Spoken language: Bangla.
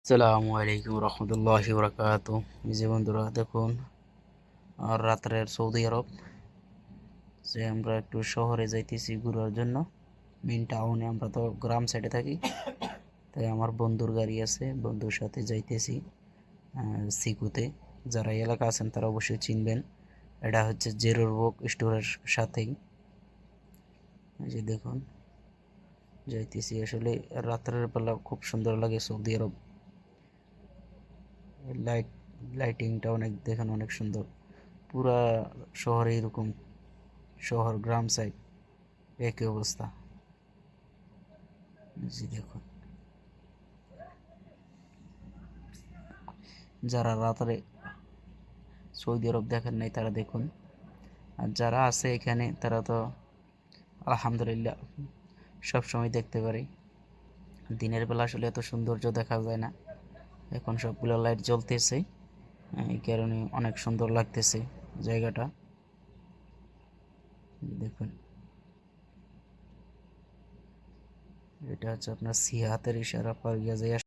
আসসালামু আলাইকুম রহমতুল্লাহি বরকাতু। যে বন্ধুরা দেখুন, আর রাত্রের সৌদি আরব যে আমরা একটু শহরে যাইতেছি ঘোরার জন্য। মেন টাউনে, আমরা তো গ্রাম সাইডে থাকি, তাই আমার বন্ধুর গাড়ি আছে, বন্ধুর সাথে যাইতেছি সিকুতে। যারা এই এলাকা আছেন তারা অবশ্যই চিনবেন, এটা হচ্ছে জেরোর বুক স্টোরের সাথেই। এই যে দেখুন যাইতেছি। আসলে রাত্রের বেলা খুব সুন্দর লাগে সৌদি আরব। লাইট লাইটিংটা অনেক দেখেন, অনেক সুন্দর। পুরা শহরে এরকম, শহর গ্রাম সাইড একই অবস্থা। জি দেখুন, যারা রাত্রে সৌদি আরব দেখেন নাই তারা দেখুন, আর যারা আছে এখানে তারা তো আলহামদুলিল্লাহ সব সময় দেখতে পারে। দিনের বেলা আসলে এত সৌন্দর্য দেখা যায় না, এখন সবগুলো লাইট জ্বলতেছে, এই কারণে অনেক সুন্দর লাগতেছে জায়গাটা। দেখুন, এটা হচ্ছে আপনার সিয়াহাতের ইশারা পার গিয়া যায়।